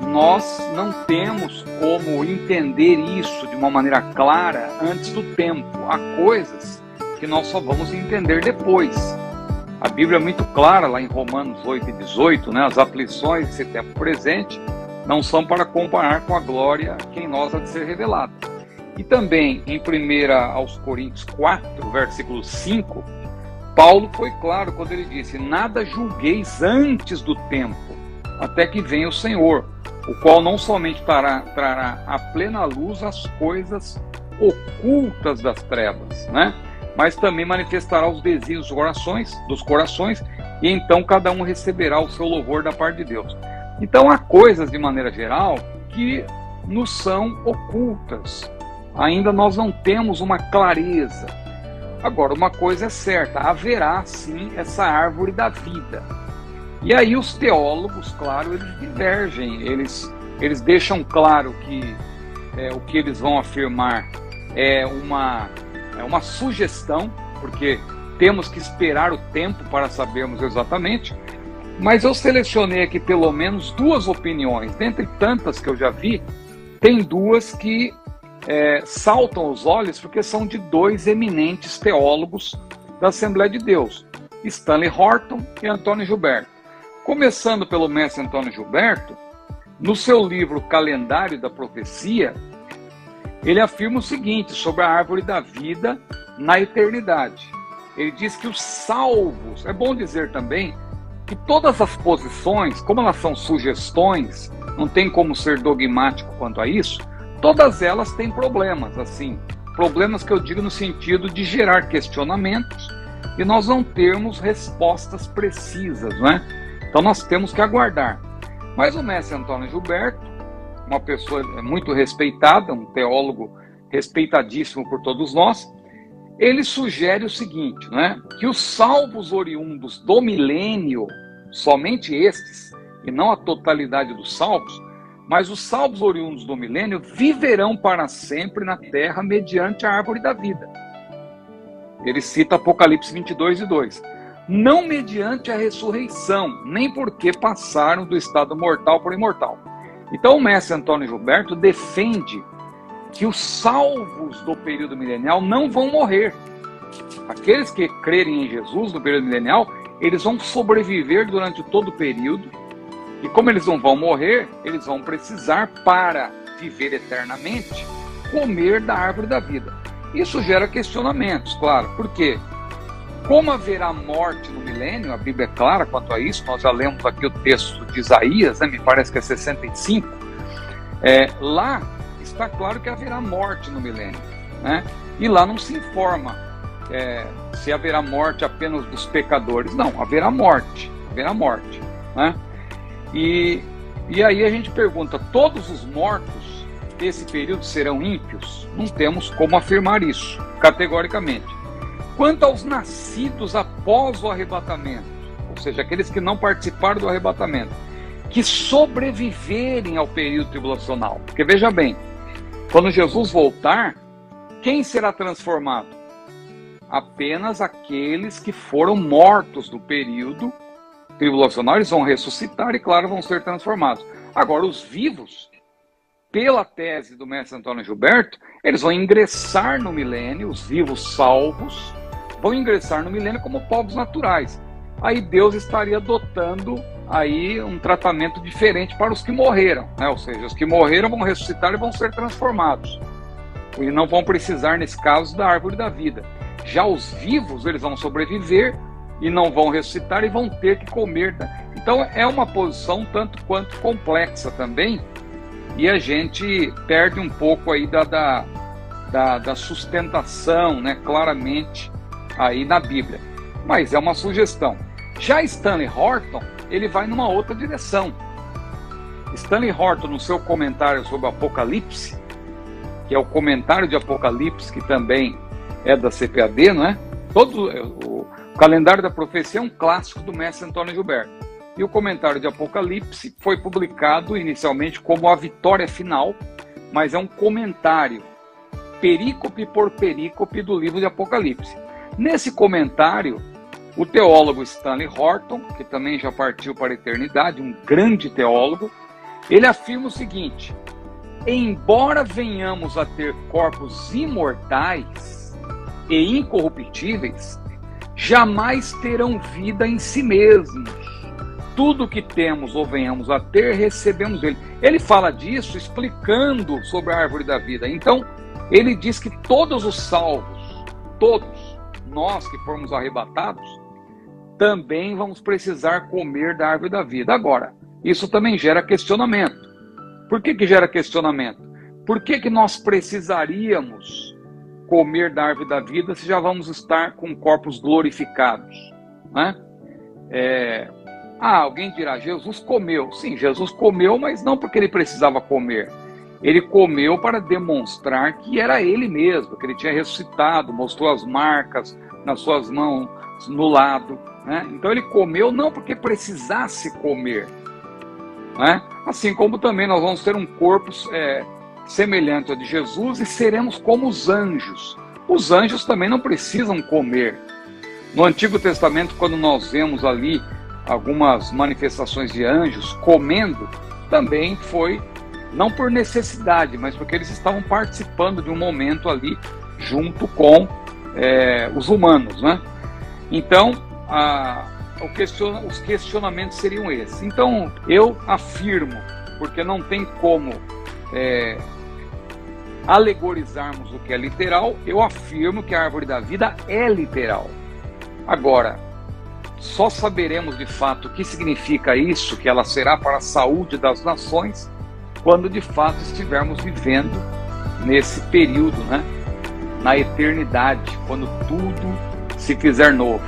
nós não temos como entender isso de uma maneira clara antes do tempo. Há coisas que nós só vamos entender depois. A Bíblia é muito clara lá em Romanos 8:18, né? As aflições desse tempo presente não são para comparar com a glória que em nós há de ser revelada. E também em 1 aos Coríntios 4, versículo 5, Paulo foi claro quando ele disse: nada julgueis antes do tempo, até que venha o Senhor, o qual não somente trará à plena luz as coisas ocultas das trevas, né? Mas também manifestará os desígnios dos corações, e então cada um receberá o seu louvor da parte de Deus. Então há coisas, de maneira geral, que nos são ocultas. Ainda nós não temos uma clareza. Agora, uma coisa é certa: haverá sim essa árvore da vida. E aí os teólogos, claro, eles divergem, eles deixam claro que o que eles vão afirmar é uma sugestão, porque temos que esperar o tempo para sabermos exatamente. Mas eu selecionei aqui pelo menos duas opiniões. Dentre tantas que eu já vi, tem duas que saltam aos olhos, porque são de dois eminentes teólogos da Assembleia de Deus, Stanley Horton e Antônio Gilberto. Começando pelo mestre Antônio Gilberto, no seu livro Calendário da Profecia, ele afirma o seguinte sobre a árvore da vida na eternidade. Ele diz que os salvos, é bom dizer também que todas as posições, como elas são sugestões, não tem como ser dogmático quanto a isso, todas elas têm problemas, assim, problemas que eu digo no sentido de gerar questionamentos e nós não termos respostas precisas, né? Então nós temos que aguardar. Mas o mestre Antônio Gilberto, uma pessoa muito respeitada, um teólogo respeitadíssimo por todos nós, ele sugere o seguinte, né? Que os salvos oriundos do milênio, somente estes, e não a totalidade dos salvos, mas os salvos oriundos do milênio viverão para sempre na terra mediante a árvore da vida. Ele cita Apocalipse 22:2. Não mediante a ressurreição, nem porque passaram do estado mortal para o imortal. Então o mestre Antônio Gilberto defende que os salvos do período milenial não vão morrer. Aqueles que crerem em Jesus no período milenial, eles vão sobreviver durante todo o período, e como eles não vão morrer, eles vão precisar, para viver eternamente, comer da árvore da vida. Isso gera questionamentos, claro. Por quê? Como haverá morte no milênio, a Bíblia é clara quanto a isso, nós já lemos aqui o texto de Isaías, né, me parece que é 65, lá está claro que haverá morte no milênio, né? E lá não se informa se haverá morte apenas dos pecadores. Não, haverá morte, né? E aí a gente pergunta: todos os mortos desse período serão ímpios? Não temos como afirmar isso, categoricamente. Quanto aos nascidos após o arrebatamento, ou seja, aqueles que não participaram do arrebatamento, que sobreviverem ao período tribulacional, porque veja bem, quando Jesus voltar, quem será transformado? Apenas aqueles que foram mortos no período tribulacional, eles vão ressuscitar e, claro, vão ser transformados. Agora, os vivos, pela tese do mestre Antônio Gilberto, eles vão ingressar no milênio, os vivos salvos vão ingressar no milênio como povos naturais. Aí Deus estaria adotando aí um tratamento diferente para os que morreram, né? Ou seja, os que morreram vão ressuscitar e vão ser transformados. E não vão precisar, nesse caso, da árvore da vida. Já os vivos, eles vão sobreviver e não vão ressuscitar e vão ter que comer. Então é uma posição tanto quanto complexa também, e a gente perde um pouco aí da sustentação, né, claramente aí na Bíblia. Mas é uma sugestão. Já Stanley Horton, ele vai numa outra direção. Stanley Horton, no seu comentário sobre o Apocalipse, que é o comentário de Apocalipse, que também é da CPAD, não é? O Calendário da Profecia é um clássico do mestre Antônio Gilberto. E o comentário de Apocalipse foi publicado inicialmente como a vitória final, mas é um comentário, perícope por perícope, do livro de Apocalipse. Nesse comentário, o teólogo Stanley Horton, que também já partiu para a eternidade, um grande teólogo, Ele afirma o seguinte: embora venhamos a ter corpos imortais e incorruptíveis, jamais terão vida em si mesmos. Tudo que temos ou venhamos a ter, recebemos dele. Ele fala disso explicando sobre a árvore da vida. Então, ele diz que todos os salvos, todos nós que formos arrebatados, também vamos precisar comer da árvore da vida. Agora, isso também gera questionamento. Por que gera questionamento? Por que nós precisaríamos comer da árvore da vida se já vamos estar com corpos glorificados? Né? Alguém dirá, Jesus comeu. Sim, Jesus comeu, mas não porque ele precisava comer. Ele comeu para demonstrar que era ele mesmo, que ele tinha ressuscitado, mostrou as marcas nas suas mãos, no lado. Né? Então ele comeu não porque precisasse comer. Né? Assim como também nós vamos ter um corpo semelhante ao de Jesus e seremos como os anjos. Os anjos também não precisam comer. No Antigo Testamento, quando nós vemos ali algumas manifestações de anjos comendo, também foi não por necessidade, mas porque eles estavam participando de um momento ali junto com os humanos, né? Então, os questionamentos seriam esses. Então, eu afirmo, porque não tem como alegorizarmos o que é literal, eu afirmo que a árvore da vida é literal. Agora, só saberemos de fato o que significa isso, que ela será para a saúde das nações, quando de fato estivermos vivendo nesse período, né? Na eternidade, quando tudo se fizer novo.